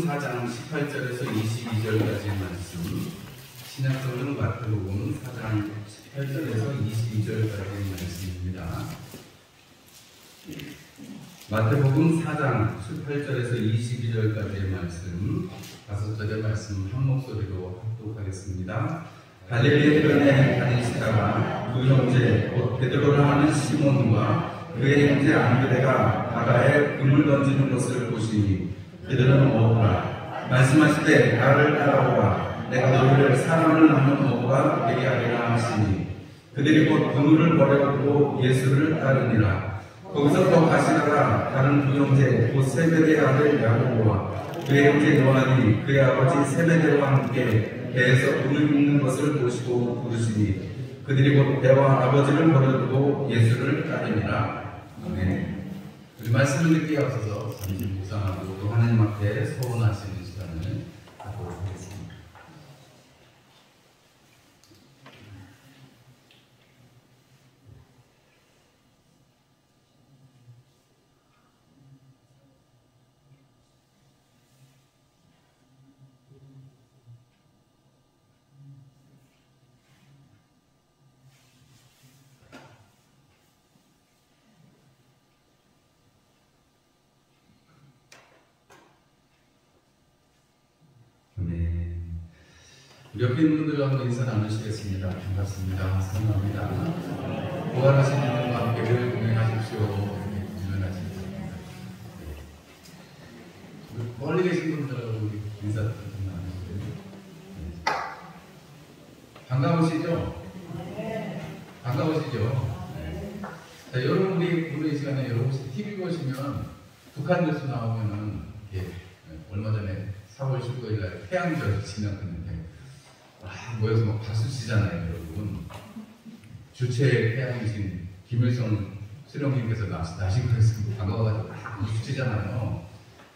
마태복음 4장 18절에서 22절까지의 말씀, 신약성경 마태복음 4장 18절에서 22절까지의 말씀입니다. 마태복음 4장 18절에서 22절까지의 말씀, 5절의 말씀 한 목소리로 합독하겠습니다. 갈릴리 해변에 다니시다가 두 형제 곧 베드로라 하는 시몬과 그의 형제 안드레가 바다에 금을 던지는 것을 보시니 그들은 먹으라. 말씀하시되 나를 따라오라. 내가 너희를 사람을 낳는 어부가 되게 하리라 하시니 그들이 곧 그물을 버려두고 예수를 따르니라. 거기서 더 가시다가 다른 두 형제 곧 세베대의 아들 야고보와 그의 형제 요한이 그의 아버지 세베대와 함께 배에서 금을 굽는 것을 보시고 부르시니 그들이 곧 배와 아버지를 버려두고 예수를 따르니라. 아멘. 우리 말씀을 듣기에 앞서서 잠시 묵상하고 또 하나님 앞에 서원하시는 시간을 갖도록 하겠습니다. 우리 옆에 있는 분들과 한번 인사 나누시겠습니다. 반갑습니다. 사랑합니다. 부활하신 주님과 함께 늘 동행하십시오. 유명하십니다. 멀리 계신 분들하고 우리 인사 나누시죠. 반가우시죠? 반가우시죠? 자, 여러분 우리 이 시간에 여러분 TV 보시면 북한 뉴스 나오면은 얼마 전에 4월 19일 날 태양절 지나갔는데 모여서 막 박수 치잖아요, 여러분. 주체 태양이신 김일성 수령님께서 나시고 해서 반가워가지고 박수 치잖아요.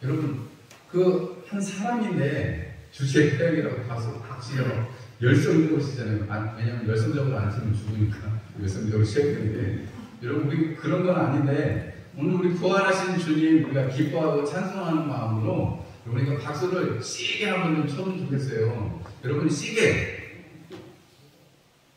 여러분, 그 한 사람인데 주체 태양이라고 박수치면 열성적으로 치잖아요. 왜냐면 열성적으로 안 치면 죽으니까 열성적으로 치어야 되는데, 여러분, 우리 그런 건 아닌데, 오늘 우리 부활하신 주님 우리가 기뻐하고 찬송하는 마음으로 우리가 박수를 세게 한번 좀 쳐면 좋겠어요. 여러분, 시계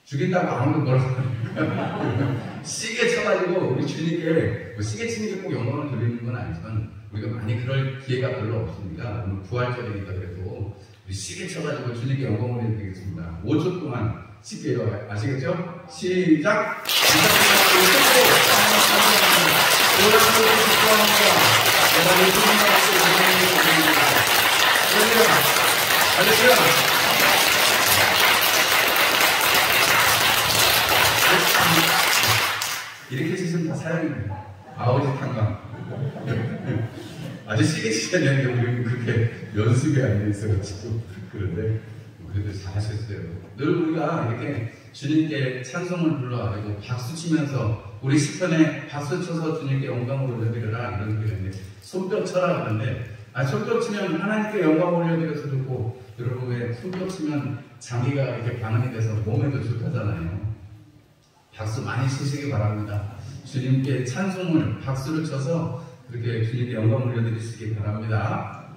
죽인다고 아무도 뭐라고 하니까 시계 쳐가지고 우리 주님께 시계 치는 게 꼭 영광을 돌리는 건 아니지만 우리가 많이 그럴 기회가 별로 없습니다. 오늘 부활절이니까 그래도 우리 시계 쳐가지고 주님께 영광을 드리겠습니다. 5초 동안 시계요. 아시겠죠? 시작! 이렇게 치시면 다 사양입니다. 아버지 탄감. 아주 시계 치셔야 되는데 우리는 그렇게 연습이 안 돼 있어가지고 그런데 그래도 잘하셨어요. 늘 우리가 이렇게 주님께 찬송을 불러가지고 박수 치면서 우리 시편에 박수 쳐서 주님께 영광을 올려드려라 이런 소리가 있는데 손뼉 쳐라 그러는데 손뼉 치면 하나님께 영광을 올려드려서 좋고 여러분 왜 손뼉 치면 장기가 이렇게 반응이 돼서 몸에도 좋다잖아요. 박수 많이 치시기 바랍니다. 주님께 찬송을 박수를 쳐서 그렇게 주님께 영광을 올려드리시기 바랍니다.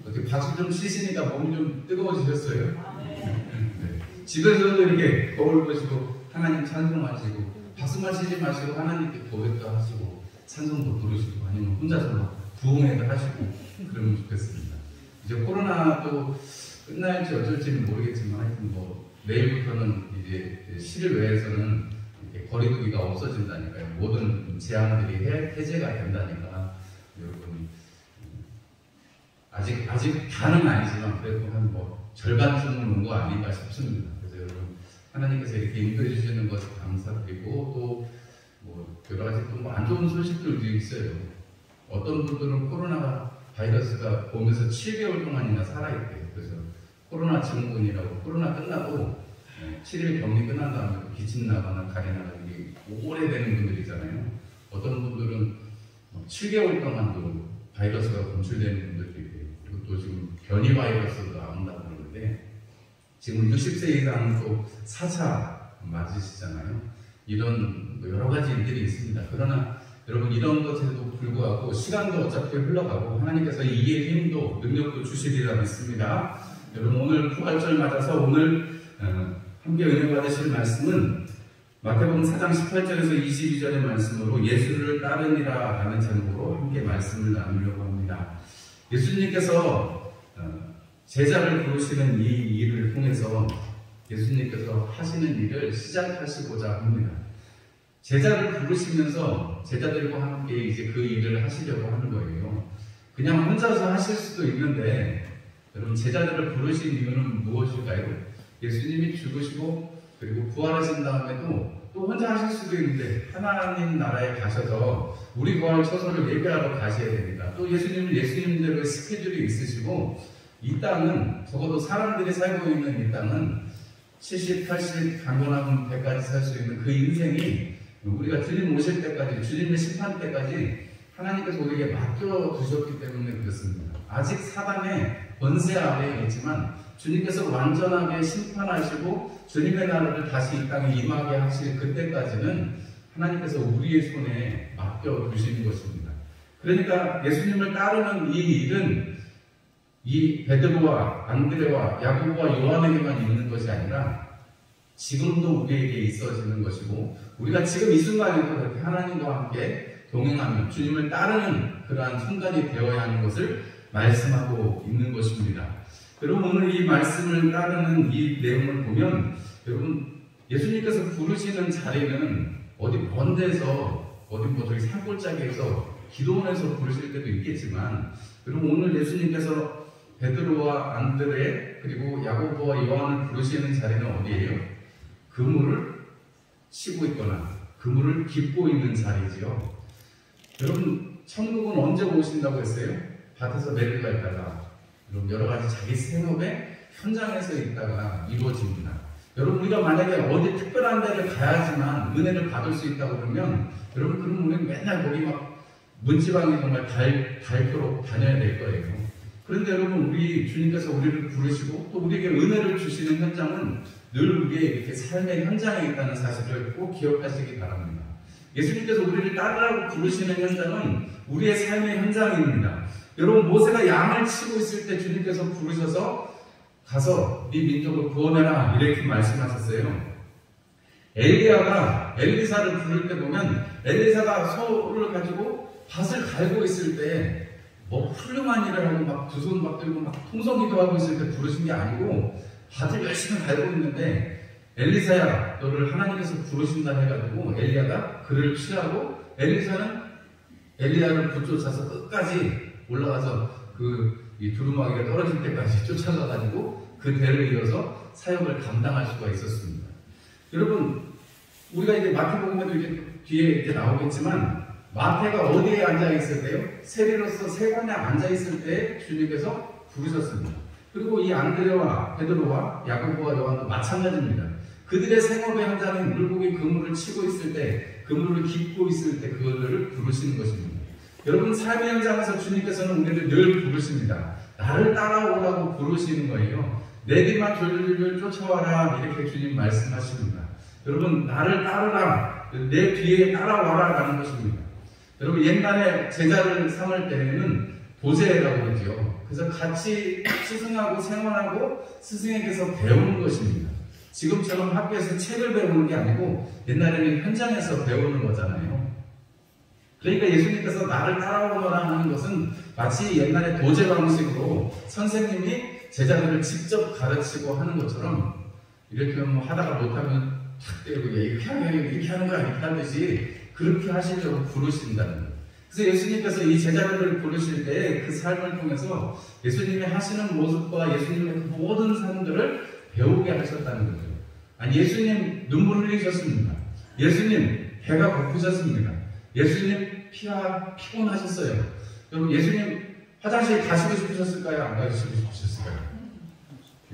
어떻게 박수 좀 치시니까 몸이 좀 뜨거워지셨어요? 네. 집에서도 이렇게 거울 보시고 하나님 찬송하시고 박수만 치지 마시고 하나님께 고백도 하시고 찬송도 부르시고 아니면 혼자서 막 부흥회도 하시고 그러면 좋겠습니다. 이제 코로나도 끝날지 어쩔지는 모르겠지만 하여튼 내일부터는 이제 실외에서는 거리두기가 없어진다니까요. 모든 제한들이 해제가 된다니까 여러분 아직 다는 아니지만 그래도 한 절반쯤은 온 거 아닌가 싶습니다. 그래서 여러분 하나님께서 이렇게 인도해 주시는 것 감사드리고 또 여러 가지 또 안 좋은 소식들도 있어요. 어떤 분들은 코로나 바이러스가 몸에서 7개월 동안이나 살아있대요. 그래서 코로나 증후군이라고 코로나 끝나고 7일 격리 끝난 다음에 기침 나거나 가래 나가는 게 오래되는 분들이잖아요. 어떤 분들은 7개월 동안도 바이러스가 검출되는 분들도 있고 그리고 또 지금 변이 바이러스도 나온다고 그러는데 지금 60세 이상 또 4차 맞으시잖아요. 이런 여러 가지 일들이 있습니다. 그러나 여러분 이런 것에도 불구하고 시간도 어차피 흘러가고 하나님께서 이에 힘도 능력도 주시리라 믿습니다. 여러분 오늘 부활절 맞아서 오늘 함께 은혜 받으실 말씀은 마태복음 4장 18절에서 22절의 말씀으로 예수를 따르니라 라는 제목으로 함께 말씀을 나누려고 합니다. 예수님께서 제자를 부르시는 이 일을 통해서 예수님께서 하시는 일을 시작하시고자 합니다. 제자를 부르시면서 제자들과 함께 이제 그 일을 하시려고 하는 거예요. 그냥 혼자서 하실 수도 있는데 여러분 제자들을 부르신 이유는 무엇일까요? 예수님이 죽으시고 그리고 부활하신 다음에도 또 혼자 하실 수도 있는데 하나님 나라에 가셔서 우리 부활 처소를 예배하러 가셔야 됩니다. 또 예수님은 예수님대로의 스케줄이 있으시고 이 땅은 적어도 사람들이 살고 있는 이 땅은 70, 80, 강건하면 100까지 살 수 있는 그 인생이 우리가 주님 오실 때까지, 주님의 심판 때까지 하나님께서 우리에게 맡겨두셨기 때문에 그렇습니다. 아직 사단의 권세 아래에 있지만 주님께서 완전하게 심판하시고 주님의 나라를 다시 이 땅에 임하게 하실 그때까지는 하나님께서 우리의 손에 맡겨두시는 것입니다. 그러니까 예수님을 따르는 이 일은 이 베드로와 안드레와 야고보와 요한에게만 있는 것이 아니라 지금도 우리에게 있어지는 것이고 우리가 지금 이 순간에도 그렇게 하나님과 함께 동행하며 주님을 따르는 그러한 순간이 되어야 하는 것을 말씀하고 있는 것입니다. 여러분 오늘 이 말씀을 따르는 이 내용을 보면 여러분 예수님께서 부르시는 자리는 어디 먼 데서 어디 뭐 저기 산골짜기에서 기도원에서 부르실 때도 있겠지만 여러분 오늘 예수님께서 베드로와 안드레 그리고 야고보와 요한을 부르시는 자리는 어디예요? 그물을 치고 있거나 그물을 깁고 있는 자리지요. 여러분 천국은 언제 오신다고 했어요? 밭에서 매를 갈다가 여러분 여러 가지 자기 생업의 현장에서 있다가 이루어집니다. 여러분 우리가 만약에 어디 특별한 데를 가야지만 은혜를 받을 수 있다고 그러면 여러분 그럼 우리는 맨날 거기 막 문지방이 정말 닳도록 다녀야 될 거예요. 그런데 여러분 우리 주님께서 우리를 부르시고 또 우리에게 은혜를 주시는 현장은 늘 우리의 이렇게 삶의 현장에 있다는 사실을 꼭 기억하시기 바랍니다. 예수님께서 우리를 따르라고 부르시는 현장은 우리의 삶의 현장입니다. 여러분 모세가 양을 치고 있을 때 주님께서 부르셔서 가서 네 민족을 구원해라 이렇게 말씀하셨어요. 엘리야가 엘리사를 부를 때 보면 엘리사가 소를 가지고 밭을 갈고 있을 때 뭐 훌륭한 일을 하고 막 두 손 막 들고 막 통성기도 하고 있을 때 부르신 게 아니고 밭을 열심히 갈고 있는데 엘리사야 너를 하나님께서 부르신다 해가지고 엘리야가 그를 취하고 엘리사는 엘리야를 붙쫓아서 끝까지 올라가서 이 두루마기가 떨어질 때까지 쫓아가가지고 그 대를 이어서 사역을 감당할 수가 있었습니다. 여러분 우리가 이제 마태복음에도 이제 뒤에 이제 나오겠지만 마태가 어디에 앉아있을 때요? 세리로서 세관에 앉아있을 때 주님께서 부르셨습니다. 그리고 이 안드레와 베드로와 야고보와 요한도 마찬가지입니다. 그들의 생업의 현장에 물고기 그물을 치고 있을 때, 그물을 깁고 있을 때 그들을 부르시는 것입니다. 여러분 삶의 현장에서 주님께서는 우리를 늘 부르십니다. 나를 따라오라고 부르시는 거예요. 내 뒤만 졸졸졸 쫓아와라 이렇게 주님 말씀하십니다. 여러분 나를 따르라, 내 뒤에 따라와라 라는 것입니다. 여러분 옛날에 제자를 삼을 때는 보제라고 그러죠. 그래서 같이 스승하고 생활하고 스승에게서 배우는 것입니다. 지금처럼 학교에서 책을 배우는 게 아니고 옛날에는 현장에서 배우는 거잖아요. 그러니까 예수님께서 나를 따라오너라 하는 것은 마치 옛날에 도제 방식으로 선생님이 제자들을 직접 가르치고 하는 것처럼 이렇게 뭐 하다가 못하면 탁 때리고 이렇게 하는 거야 이렇게 하듯이 그렇게 하시려고 부르신다는 거예요. 그래서 예수님께서 이 제자들을 부르실 때 그 삶을 통해서 예수님이 하시는 모습과 예수님의 그 모든 삶들을 배우게 하셨다는 거죠. 아니 예수님 눈물 흘리셨습니다. 예수님 배가 고프셨습니다. 예수님 피곤하셨어요. 여러분 예수님 화장실 가시고 싶으셨을까요? 안 가시고 싶으셨을까요?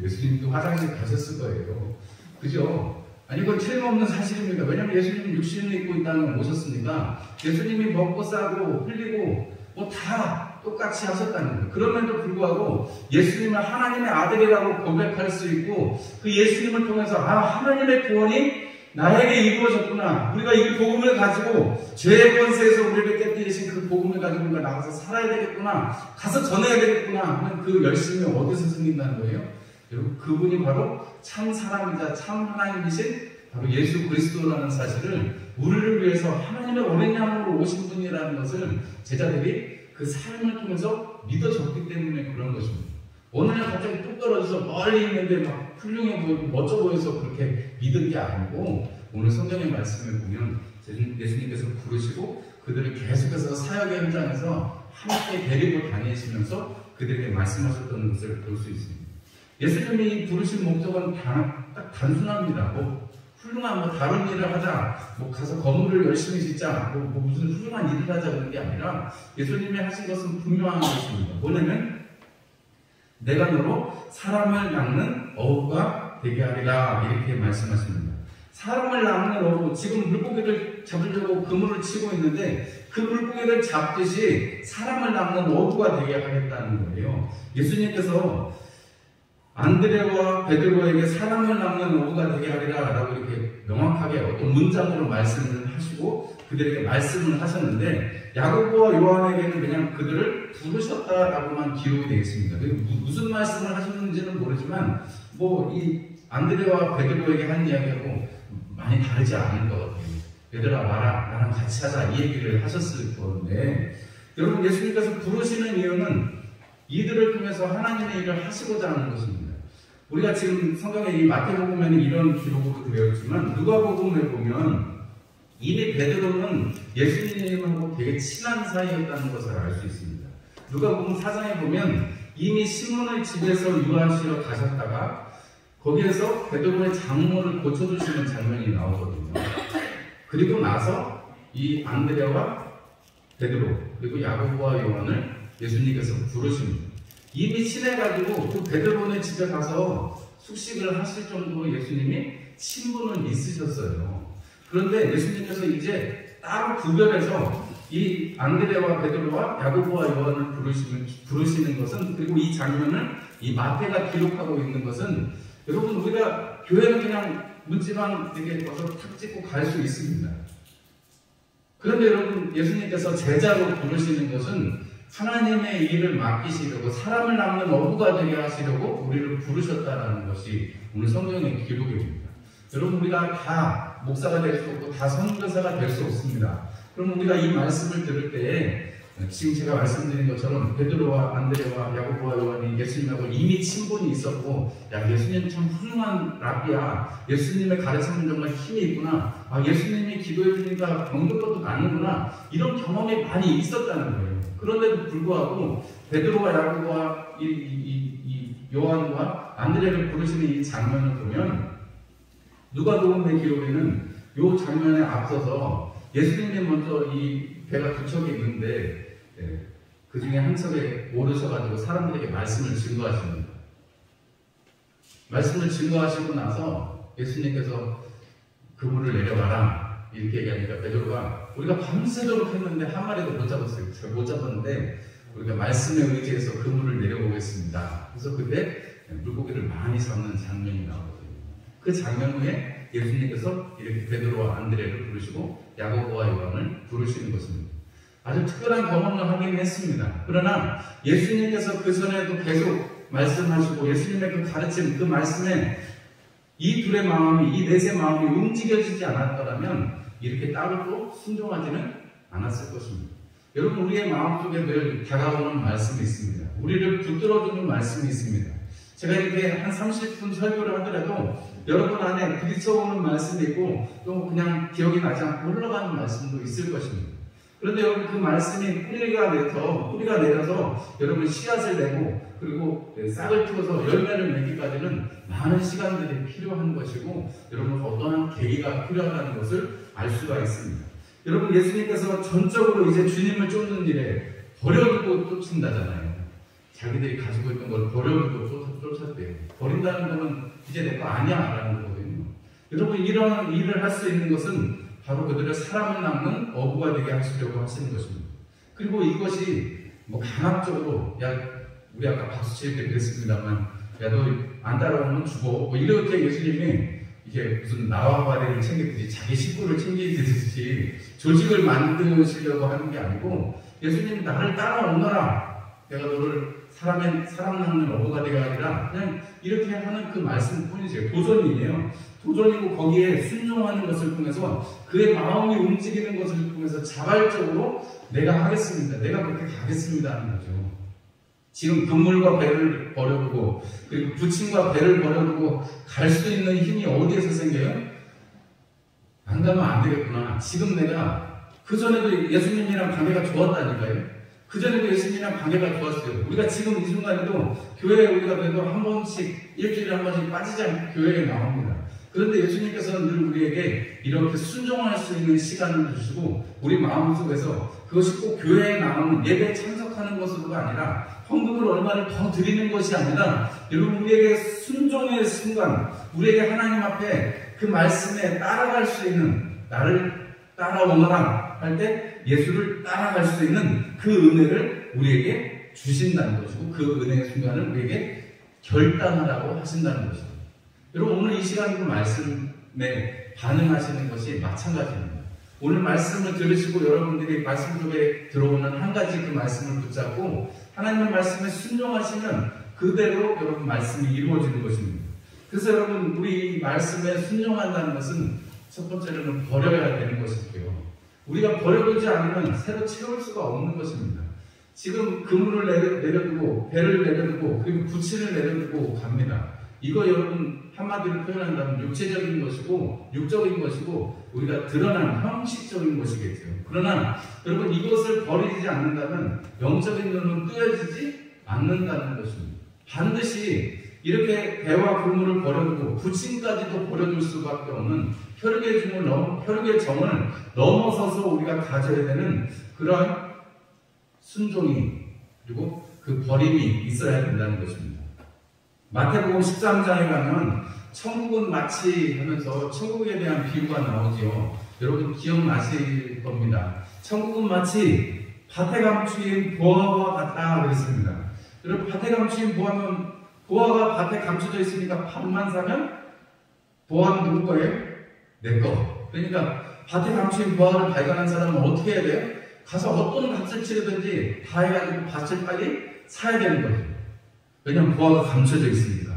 예수님도 화장실 가셨을 거예요. 그죠? 아니 이건 틀림없는 사실입니다. 왜냐하면 예수님은 육신을 입고 이 땅에 오셨으니까 예수님이 먹고 싸고 흘리고 뭐 다 똑같이 하셨다는 거예요. 그럼에도 불구하고 예수님을 하나님의 아들이라고 고백할 수 있고 그 예수님을 통해서 하나님의 구원이 나에게 이루어졌구나. 우리가 이 복음을 가지고 죄의 권세에서 우리를 깨뜨리신 그 복음을 가지고 우리가 나가서 살아야 되겠구나. 가서 전해야 되겠구나 하는 그 열심이 어디서 생긴다는 거예요? 여러분, 그분이 바로 참 사람이자 참 하나님이신 바로 예수 그리스도라는 사실을 우리를 위해서 하나님의 어린 양으로 오신 분이라는 것을 제자들이 그 삶을 통해서 믿어졌기 때문에 그런 것입니다. 어느 날 갑자기 뚝 떨어져서 멀리 있는데 막 훌륭해 보이고 멋져 보여서 그렇게 믿은 게 아니고, 오늘 성경의 말씀을 보면 예수님께서 부르시고 그들을 계속해서 사역의 현장에서 함께 데리고 다니시면서 그들에게 말씀하셨던 것을 볼 수 있습니다. 예수님이 부르신 목적은 딱 단순합니다. 훌륭한 다른 일을 하자, 가서 건물을 열심히 짓자, 무슨 훌륭한 일을 하자 그런 게 아니라 예수님이 하신 것은 분명한 것입니다. 뭐냐면 내가 너로 사람을 낚는 어부가 되게 하리라, 이렇게 말씀하십니다. 사람을 낚는 어부, 지금 물고기를 잡으려고 그물을 치고 있는데 그 물고기를 잡듯이 사람을 낚는 어부가 되게 하겠다는 거예요. 예수님께서 안드레와 베드로에게 사람을 낚는 어부가 되게 하리라 라고 이렇게 명확하게 어떤 문장으로 말씀을 하시고 그들에게 말씀을 하셨는데, 야고보와 요한에게는 그냥 그들을 부르셨다라고만 기록이 되어 있습니다. 무슨 말씀을 하셨는지는 모르지만 이 안드레와 베드로에게 한 이야기하고 많이 다르지 않은 것 같아요. 얘들아 와라, 나랑 같이 하자, 이 얘기를 하셨을 건데, 여러분, 예수님께서 부르시는 이유는 이들을 통해서 하나님의 일을 하시고자 하는 것입니다. 우리가 지금 성경에 이 마태복음에는 이런 기록으로 되어 있지만 누가복음에 보면 이미 베드로는 예수님하고 되게 친한 사이였다는 것을 알 수 있습니다. 누가복음 4장에 보면 이미 시몬의 집에서 유하시러 가셨다가 거기에서 베드로의 장모를 고쳐주시는 장면이 나오거든요. 그리고 나서 이 안드레와 베드로 그리고 야고보와 요한을 예수님께서 부르십니다. 이미 친해가지고 그 베드로네 집에 가서 숙식을 하실 정도로 예수님이 친분은 있으셨어요. 그런데 예수님께서 이제 따로 구별해서 이 안드레와 베드로와 야고보와 요한을 부르시는 것은, 그리고 이 장면을 이 마태가 기록하고 있는 것은, 여러분, 우리가 교회는 그냥 문지방 되게 와서 탁 찍고 갈 수 있습니다. 그런데 여러분, 예수님께서 제자로 부르시는 것은 하나님의 일을 맡기시려고, 사람을 낚는 어부가 되게 하시려고 우리를 부르셨다는 것이 오늘 성경의 기록입니다. 여러분, 우리가 다 목사가 될 수 없고 다 선교사가 될 수 없습니다. 그럼 우리가 이 말씀을 들을 때에 지금 제가 말씀드린 것처럼 베드로와 안드레와 야고보와 요한이 예수님하고 이미 친분이 있었고, 야, 예수님 참 훌륭한 랍비야, 예수님의 가르침은 정말 힘이 있구나, 예수님이 기도해 주니까 병든 것도 낫는구나, 이런 경험이 많이 있었다는 거예요. 그런데도 불구하고 베드로와 야고보와 이 요한과 안드레를 부르시는 이 장면을 보면 누가복음의 기록에는 이 장면에 앞서서 예수님이 먼저 이 배가 두 척이 있는데 그 중에 한 척에 오르셔가지고 사람들에게 말씀을 증거하십니다. 말씀을 증거하시고 나서 예수님께서 그물을 내려가라 이렇게 얘기하니까 베드로가, 우리가 밤새도록 했는데 한 마리도 못 잡았어요. 잘 못 잡았는데 우리가 말씀에 의지해서 그물을 내려보겠습니다. 그래서 그때 물고기를 많이 잡는 장면이 나오거든요. 그 장면 후에 예수님께서 이렇게 베드로와 안드레를 부르시고 야고보와 요한을 부르시는 것입니다. 아주 특별한 경험을 하긴 했습니다. 그러나 예수님께서 그 전에도 계속 말씀하시고 예수님의 그 가르침, 그 말씀에 이 둘의 마음이, 이 넷의 마음이 움직여지지 않았더라면 이렇게 따로 또 순종하지는 않았을 것입니다. 여러분, 우리의 마음속에 늘 다가오는 말씀이 있습니다. 우리를 붙들어주는 말씀이 있습니다. 제가 이렇게 한 30분 설교를 하더라도 여러분 안에 부딪혀오는 말씀이 있고 또 그냥 기억이 나지 않고 흘러가는 말씀도 있을 것입니다. 그런데 여러분, 그 말씀이 뿌리가 내려서 여러분 씨앗을 내고 그리고 싹을 틔워서 열매를 맺기까지는 많은 시간들이 필요한 것이고, 여러분 어떠한 계기가 필요하다는 것을 알 수가 있습니다. 여러분, 예수님께서 전적으로 이제 주님을 쫓는 일에 버려두고 쫓는다잖아요. 자기들이 가지고 있던 걸 버려두고 쫓았대요. 버린다는 것은 이제 내 거 아니야 라는 거거든요. 여러분, 이런 일을 할 수 있는 것은 바로 그들의 사람을 낚는 어부가 되게 하시려고 하시는 것입니다. 그리고 이것이 강압적으로, 야, 우리 아까 박수 칠 때 그랬습니다만, 야, 너 안 따라오면 죽어, 이렇게 예수님이 이게 무슨 나와 바리를 챙기듯이 자기 식구를 챙기듯이 조직을 만드시려고 하는 게 아니고 예수님이 나를 따라오너라. 내가 너를 사람 낳는 어부가되가 아니라 그냥 이렇게 하는 그 말씀뿐이죠. 도전이에요. 도전이고 거기에 순종하는 것을 통해서 그의 마음이 움직이는 것을 통해서 자발적으로 내가 하겠습니다. 내가 그렇게 가겠습니다 하는 거죠. 지금 그물과 배를 버려두고 그리고 부침과 배를 버려두고 갈 수 있는 힘이 어디에서 생겨요? 안 가면 안 되겠구나. 지금 내가 그전에도 예수님이랑 관계가 좋았다니까요. 그전에도 예수님이랑 관계가 좋았어요. 우리가 지금 이 순간에도 교회에 우리가 그래도 한 번씩 일주일에 한 번씩 빠지지 않고 교회에 나옵니다. 그런데 예수님께서는 늘 우리에게 이렇게 순종할 수 있는 시간을 주시고 우리 마음속에서 그것이 꼭 교회에 나오는 예배에 참석하는 것으로가 아니라 헌금을 얼마를 더 드리는 것이 아니라 여러분 우리에게 순종의 순간 우리에게 하나님 앞에 그 말씀에 따라갈 수 있는 나를 따라오너라 할 때 예수를 따라갈 수 있는 그 은혜를 우리에게 주신다는 것이고 그 은혜의 순간을 우리에게 결단하라고 하신다는 것입니다. 여러분 오늘 이 시간 그 말씀에 반응하시는 것이 마찬가지입니다. 오늘 말씀을 들으시고 여러분들이 말씀 속에 들어오는 한 가지 그 말씀을 붙잡고 하나님의 말씀에 순종하시면 그대로 여러분 말씀이 이루어지는 것입니다. 그래서 여러분 우리 말씀에 순종한다는 것은 첫 번째로는 버려야 되는 것이고요. 우리가 버려두지 않으면 새로 채울 수가 없는 것입니다. 지금 그물을 내려두고 배를 내려두고 그리고 부치를 내려두고 갑니다. 이거 여러분 한마디로 표현한다면 육체적인 것이고 육적인 것이고 우리가 드러난 형식적인 것이겠죠. 그러나 여러분 이것을 버리지 않는다면 영적인 눈은 뜨여지지 않는다는 것입니다. 반드시 이렇게 배와 그물을 버려두고 부침까지도 버려둘 수밖에 없는 혈육의 정을 넘어서서 우리가 가져야 되는 그런 순종이 그리고 그 버림이 있어야 된다는 것입니다. 마태복음 13장에 가면 천국은 마치 하면서 천국에 대한 비유가 나오지요. 여러분 기억나실 겁니다. 천국은 마치 밭에 감추인 보화와 같다 그랬습니다. 여러분 밭에 감추인 보화가 밭에 감춰져 있으니까 밭만 사면 보화는 누구 거예요? 내 거. 그러니까 밭에 감추인 보화를 발견한 사람은 어떻게 해야 돼요? 가서 어떤 값을 치르든지 다 해가지고 밭을 빨리 사야 되는 거죠. 왜냐하면 보화가 감춰져 있으니까.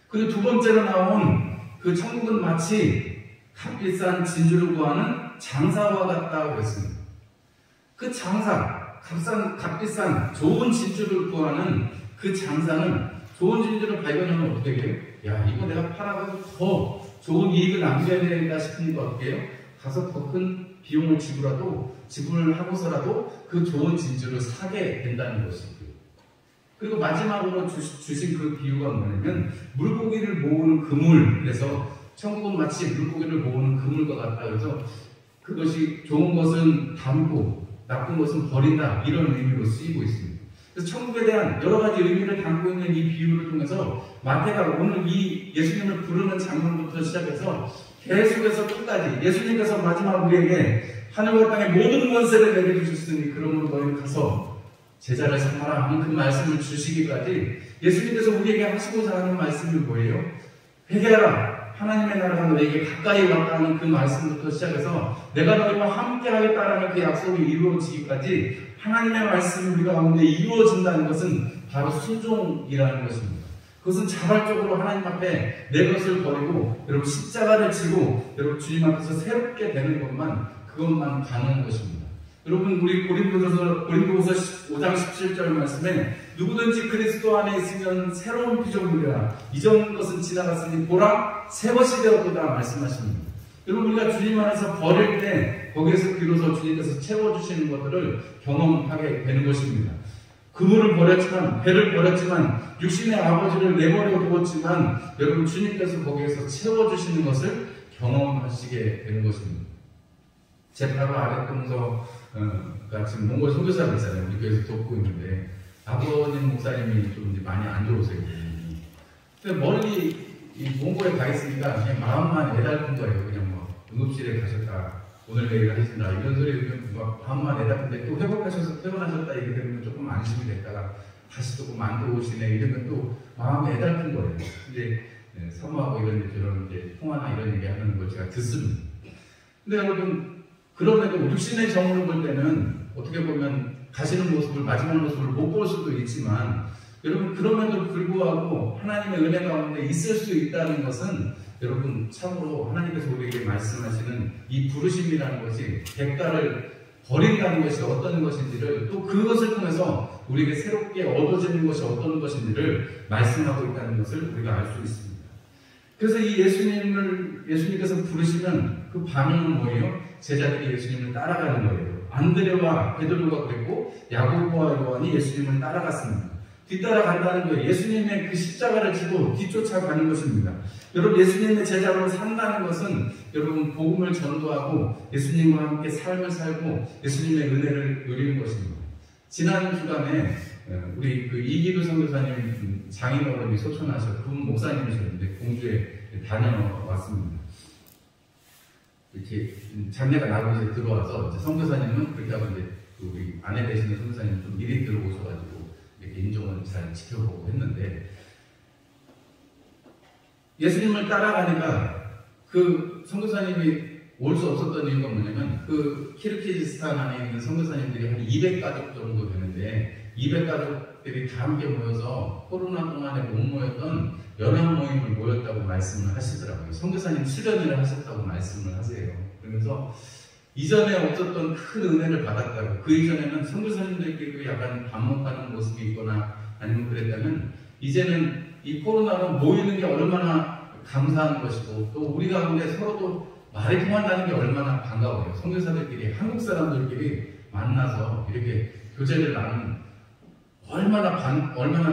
그리고 두 번째로 나온 그 천국은 마치 값비싼 진주를 구하는 장사와 같다고 했습니다. 그 장사, 값비싼 좋은 진주를 구하는 그 장사는 좋은 진주를 발견하면 어떻게 해요? 야, 이거 내가 팔아서 더 좋은 이익을 남겨야 되겠다 싶으니까 어떻게 해요? 가서 더 큰 비용을 지불을 하고서라도 그 좋은 진주를 사게 된다는 것이고요. 그리고 마지막으로 주신 그 비유가 뭐냐면 물고기를 모으는 그물. 그래서 천국은 마치 물고기를 모으는 그물과 같다. 그래서 그것이 좋은 것은 담고 나쁜 것은 버린다. 이런 의미로 쓰이고 있습니다. 그래서 천국에 대한 여러 가지 의미를 담고 있는 이 비유를 통해서 마태가 오늘 이 예수님을 부르는 장면부터 시작해서 계속해서 끝까지 예수님께서 마지막 우리에게 하늘과 땅의 모든 권세를 내려주셨으니 그러므로 너희는 가서 제자를 삼아라 하는 그 말씀을 주시기까지 예수님께서 우리에게 하시고자 하는 말씀이 뭐예요? 회개하라. 하나님의 나라가 너에게 가까이 왔다는 그 말씀부터 시작해서 내가 너희와 함께 하겠다라는 그 약속이 이루어지기까지 하나님의 말씀이 우리가 가운데 이루어진다는 것은 바로 순종이라는 것입니다. 그것은 자발적으로 하나님 앞에 내 것을 버리고 여러분 십자가를 지고 여러분 주님 앞에서 새롭게 되는 그것만 가능한 것입니다. 여러분 우리 고린도서 5장 17절 말씀에 누구든지 그리스도 안에 있으면 새로운 피조물이라 이전 것은 지나갔으니 보라 새 것이 되었도다 말씀하십니다. 여러분 우리가 주님 안에서 버릴 때 거기에서 비로소 주님께서 채워주시는 것들을 경험하게 되는 것입니다. 그물을 버렸지만 배를 버렸지만 육신의 아버지를 내버려 두었지만 여러분 주님께서 거기에서 채워주시는 것을 경험하시게 되는 것입니다. 제 바로 아래 동서가 지금 몽골 선교사가 있잖아요. 우리 교회에서 돕고 있는데 아버님 목사님이 좀 이제 많이 안 좋으세요. 근데 멀리 이 몽골에 가 있으니까 그냥 마음만 애달픈 거예요. 그냥 뭐 응급실에 가셨다 오늘 내일 하신다 이런 소리 들으면 마음만 애달픈데 또 회복하셔서 퇴원하셨다 이렇게 되면 조금 안심이 됐다가 다시 조금 안 좋으시네 이러면 또 마음이 애달픈 거예요. 근데 사모하고 이런 이제 통화나 이런 얘기 하는 걸 제가 듣습니다. 근데 여러분, 그럼에도 육신의 정으로 볼 때는 어떻게 보면 가시는 모습을, 마지막 모습을 못 볼 수도 있지만, 여러분, 그럼에도 불구하고 하나님의 은혜 가운데 있을 수 있다는 것은 여러분, 참으로 하나님께서 우리에게 말씀하시는 이 부르심이라는 것이 대가를 버린다는 것이 어떤 것인지를, 또 그것을 통해서 우리에게 새롭게 얻어지는 것이 어떤 것인지를 말씀하고 있다는 것을 우리가 알 수 있습니다. 그래서 이 예수님께서 부르시면 그 반응은 뭐예요? 제자들이 예수님을 따라가는 거예요. 안드레와 베드로가 그랬고 야고보와 요한이 예수님을 따라갔습니다. 뒤따라간다는 거예요. 예수님의 그 십자가를 지고 뒤쫓아가는 것입니다. 여러분, 예수님의 제자로 산다는 것은 여러분 복음을 전도하고 예수님과 함께 삶을 살고 예수님의 은혜를 누리는 것입니다. 지난 주간에 우리 그 이기도 선교사님 장인어른이 소천하셔서 그 목사님이셨는데 공주에 다녀왔습니다. 이렇게 장례가 나고 이제 들어와서 이제 선교사님은 그렇게 하고 이제 우리 아내 되시는 선교사님 좀 미리 들어오셔가지고 이렇게 인종을 잘 지켜보고 했는데, 예수님을 따라가니까 그 선교사님이 올 수 없었던 이유가 뭐냐면, 그 키르기즈스탄 안에 있는 선교사님들이 한 200가족 정도 되는데 200가족들이 다 함께 모여서 코로나 동안에 못 모였던 연합 모임을 모였다고 말씀을 하시더라고요. 선교사님 수련회를 하셨다고 말씀을 하세요. 그러면서 이전에 없었던 큰 은혜를 받았다고, 그 이전에는 선교사님들끼리 약간 반목하는 모습이 있거나 아니면 그랬다면, 이제는 이 코로나로 모이는 게 얼마나 감사한 것이고, 또 우리 가운데 서로도 말이 통한다는 게 얼마나 반가워요. 선교사들끼리, 한국 사람들끼리 만나서 이렇게 교제를 나누는, 얼마나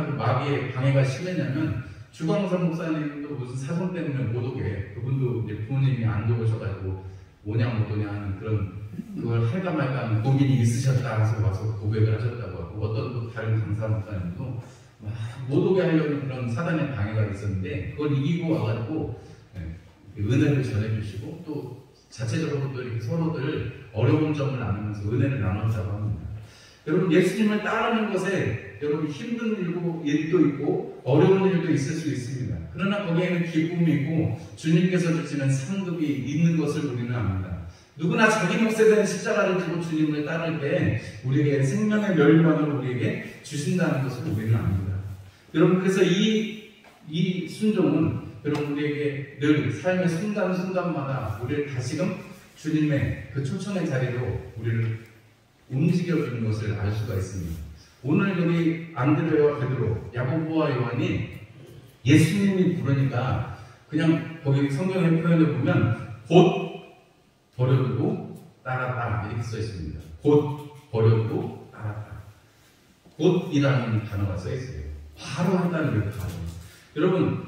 그 마귀의 방해가 심했냐면, 주광선 목사님도 무슨 사정 때문에 못 오게, 그분도 이제 부모님이 안 좋으셔가지고 오냐 못 오냐 하는 그런, 그걸 할까 말까 하는 고민이 있으셨다 해서 와서 고백을 하셨다고 하고, 어떤 또 다른 강사 목사님도 못 오게 하려는 그런 사단의 방해가 있었는데 그걸 이기고 와가지고 은혜를 전해주시고, 또 자체적으로 또 이렇게 서로들 어려운 점을 나누면서 은혜를 나눴다고 합니다. 여러분, 예수님을 따르는 것에 여러분 힘든 일도 있고 어려운 일도 있을 수 있습니다. 그러나 거기에는 기쁨이 있고 주님께서 주시는 상급이 있는 것을 우리는 압니다. 누구나 자기 몫에 대한 십자가를 지고 주님을 따를 때 우리에게 생명의 멸류관을 우리에게 주신다는 것을 우리는 압니다. 여러분, 그래서 이 순종은 여러분 우리에게 늘 삶의 순간순간마다 우리를 다시금 주님의 그 초청의 자리로 우리를 움직여주는 것을 알 수가 있습니다. 오늘 여기 안드레와 베드로, 야고보와 요한이 예수님이 부르니까 그냥 거기 성경의 표현을 보면 곧 버려두고 따랐다 이렇게 써 있습니다. 곧 버려두고 따랐다. 곧이라는 단어가 써 있어요. 바로 한다는 게 바로. 여러분,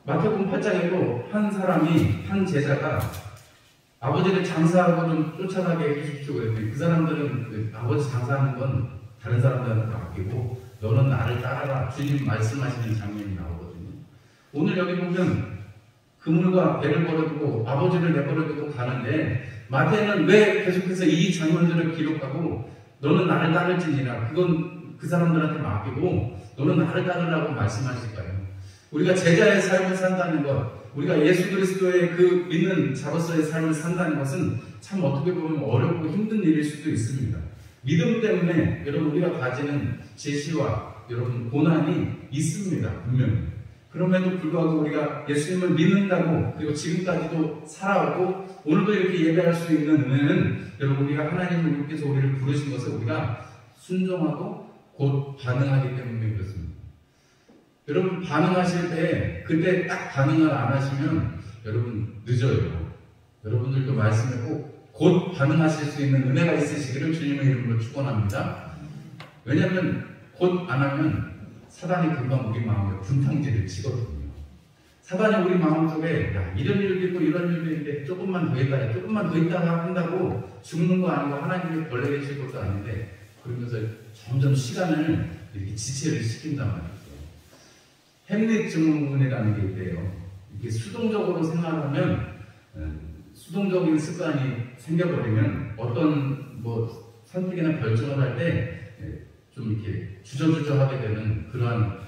마태복음 8장에도 한 제자가 아버지를 장사하고 좀 쫓아가게 해주십시오 그랬더니 그 사람들은 그 아버지 장사하는 건 다른 사람들한테 맡기고 너는 나를 따라라, 주님 말씀하시는 장면이 나오거든요. 오늘 여기 보면 그물과 배를 버려두고 아버지를 내버려두고 가는데, 마태는 왜 계속해서 이 장면들을 기록하고 너는 나를 따를지니라, 그건 그 사람들한테 맡기고 너는 나를 따르라고 말씀하실까요? 우리가 제자의 삶을 산다는 것, 우리가 예수 그리스도의 그 믿는 자로서의 삶을 산다는 것은 참 어떻게 보면 어렵고 힘든 일일 수도 있습니다. 믿음 때문에 여러분 우리가 가지는 제시와 여러분 고난이 있습니다. 분명히. 그럼에도 불구하고 우리가 예수님을 믿는다고, 그리고 지금까지도 살아오고 오늘도 이렇게 예배할 수 있는 은혜는 여러분 우리가 하나님께서 우리를 부르신 것을 우리가 순종하고 곧 반응하기 때문에 그렇습니다. 여러분 반응하실 때 그때 딱 반응을 안 하시면 여러분 늦어요. 여러분들도 말씀에 곧 반응하실 수 있는 은혜가 있으시기를 주님의 이름으로 축원합니다. 왜냐하면 곧 안 하면 사단이 금방 우리 마음에 분탕질을 치거든요. 사단이 우리 마음속에 야, 이런 일도 있고 이런 일도 있는데 조금만 더 있다가 한다고 죽는 거 아니고 하나님이 벌레 계실 것도 아닌데, 그러면서 점점 시간을 이렇게 지체를 시킨단 말이죠. 햄릿 증후군이라는 게 있대요. 이렇게 수동적으로 생활하면 수동적인 습관이 생겨버리면 어떤 선택이나 결정을 할 때 좀 이렇게 주저주저 하게 되는 그러한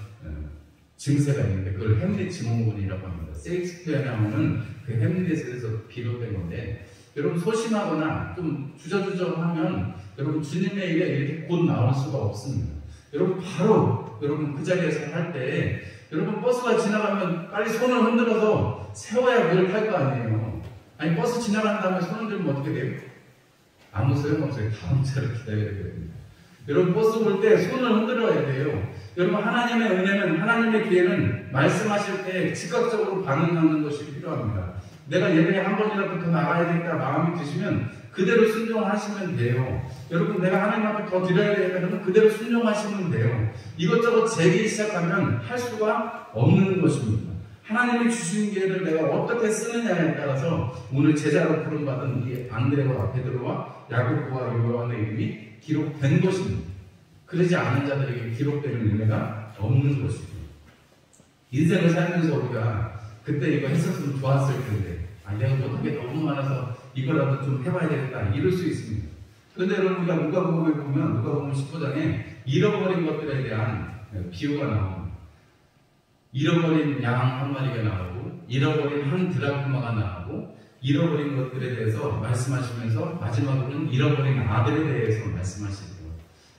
증세가 있는데 그걸 햄릿 증후군이라고 합니다. 셰익스피어에 나오는 그 햄릿에서 비롯된 건데, 여러분 소심하거나 좀 주저주저하면 여러분 주님의 일에 이렇게 곧 나올 수가 없습니다. 여러분 바로 여러분 그 자리에서 할 때 여러분 버스가 지나가면 빨리 손을 흔들어서 세워야 그걸 탈 거 아니에요. 아니 버스 지나간 다음에 손 흔들면 어떻게 돼요? 아무 소용없어요. 다음 차를 기다려야 됩니다. 여러분 버스 볼 때 손을 흔들어야 돼요. 여러분 하나님의 은혜는, 하나님의 기회는 말씀하실 때 즉각적으로 반응하는 것이 필요합니다. 내가 예배에 한 번이라도 더 나가야 되겠다 마음이 드시면 그대로 순종하시면 돼요. 여러분 내가 하나님 앞에 더 드려야 되겠다 그러면 그대로 순종하시면 돼요. 이것저것 재기 시작하면 할 수가 없는 것입니다. 하나님이 주신 기회를 내가 어떻게 쓰느냐에 따라서 오늘 제자로 부름받은 이 안드레와 베드로와 야고보와 요한의 이름이 기록된 것입니다. 그러지 않은 자들에게 기록되는 은혜가 없는 것입니다. 인생을 살면서 우리가 그때 이거 했었으면 좋았을 텐데, 내가 못한 게 너무 많아서 이거라도 좀 해봐야 되겠다 이럴 수 있습니다. 그런데 여러분 우리가 누가복음에 보면 누가복음 19장에 잃어버린 것들에 대한 비유가 나옵니다. 잃어버린 양 한 마리가 나오고 잃어버린 한 드라크마가 나오고 잃어버린 것들에 대해서 말씀하시면서 마지막으로는 잃어버린 아들에 대해서 말씀하시죠.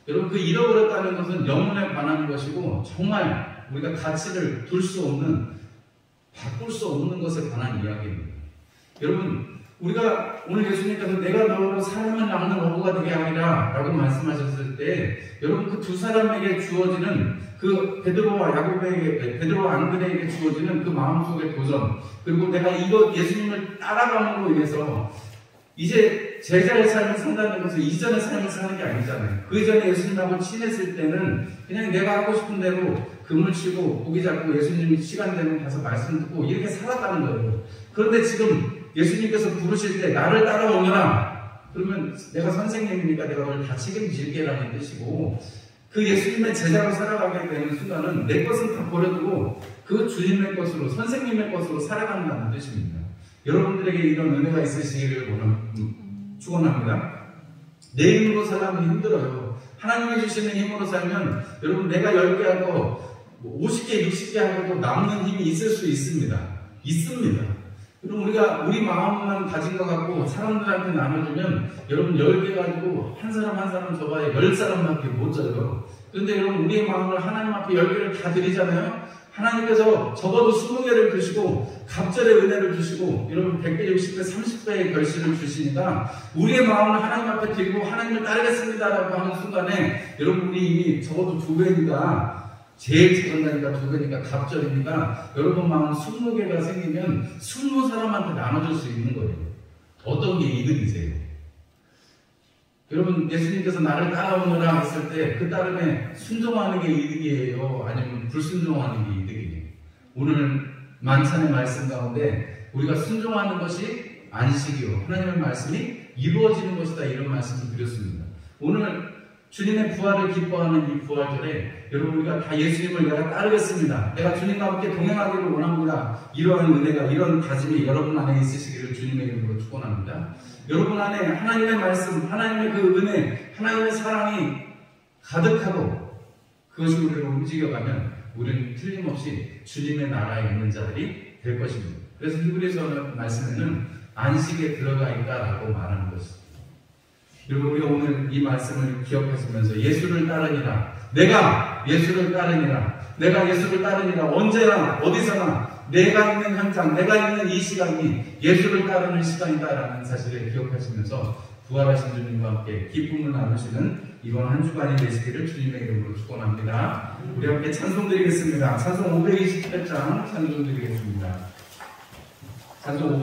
여러분 그 잃어버렸다는 것은 영혼에 관한 것이고 정말 우리가 가치를 둘 수 없는, 바꿀 수 없는 것에 관한 이야기입니다. 여러분 우리가 오늘 예수님께서 내가 너로 사람을 낳는 어부가 되게 하리라 라고 말씀하셨을 때 여러분 그 두 사람에게 주어지는 그 베드로와 야고보에게, 베드로와 안드레에게 주어지는 그 마음속의 도전, 그리고 내가 이거 예수님을 따라감으로 인해서 이제 제자의 삶을 산다는 것은 이전의 삶을 사는 게 아니잖아요. 그 전에 예수님하고 친했을 때는 그냥 내가 하고 싶은 대로 금을 치고 고기 잡고 예수님이 시간 되면 가서 말씀 듣고 이렇게 살았다는 거예요. 그런데 지금 예수님께서 부르실 때 나를 따라오너라 그러면 내가 선생님이니까 내가 너를 다 책임질게라는 뜻이고, 그 예수님의 제자로 살아가게 되는 순간은 내 것은 다 버려두고 그 주님의 것으로, 선생님의 것으로 살아간다는 뜻입니다. 여러분들에게 이런 은혜가 있으시기를 축원합니다. 내 힘으로 살면 힘들어요. 하나님이 주시는 힘으로 살면 여러분 내가 10개 하고 50개, 60개 하고도 남는 힘이 있을 수 있습니다. 그럼 우리가 우리 마음만 가진 것 갖고 사람들한테 나눠주면 여러분 10개 가지고 한 사람 한 사람 줘봐야 10사람밖에 못 줘요. 그런데 여러분 우리의 마음을 하나님 앞에 10개를 다 드리잖아요. 하나님께서 적어도 20개를 주시고 갑절의 은혜를 주시고 여러분 100배, 60배, 30배의 결실을 주시니까 우리의 마음을 하나님 앞에 드리고 하나님을 따르겠습니다라고 하는 순간에 여러분 우리 이미 적어도 2배니까, 제일 작은 거니까 2배니까 갑절이니까 여러분 마음 20개가 생기면 20사람한테 나눠줄 수 있는 거예요. 어떤 게 이득이세요? 여러분 예수님께서 나를 따라오너라 했을 때 그 따름에 순종하는 게 이득이에요? 아니면 불순종하는 게 이득이에요? 오늘 만찬의 말씀 가운데 우리가 순종하는 것이 안식이요 하나님의 말씀이 이루어지는 것이다 이런 말씀을 드렸습니다. 오늘 주님의 부활을 기뻐하는 이 부활절에 여러분 우리가 다 예수님을 내가 따르겠습니다, 내가 주님과 함께 동행하기를 원합니다, 이러한 은혜가, 이런 다짐이 여러분 안에 있으시기를 주님의 이름으로 축원합니다. 여러분 안에 하나님의 말씀, 하나님의 그 은혜, 하나님의 사랑이 가득하고 그것이 우리를 움직여가면 우리는 틀림없이 주님의 나라에 있는 자들이 될 것입니다. 그래서 히브리서 말씀에는 안식에 들어가 있다라고 말하는 것입니다. 여러분 우리가 오늘 이 말씀을 기억하시면서 예수를 따르니라, 내가 예수를 따르니라, 내가 예수를 따르니라, 언제나 어디서나 내가 있는 현장, 내가 있는 이 시간이 예수를 따르는 시간이다라는 사실을 기억하시면서 부활하신 주님과 함께 기쁨을 나누시는 이번 한 주간이 되시기를 주님의 이름으로 축원합니다. 우리 함께 찬송 드리겠습니다. 찬송 528장 찬송 드리겠습니다. 찬송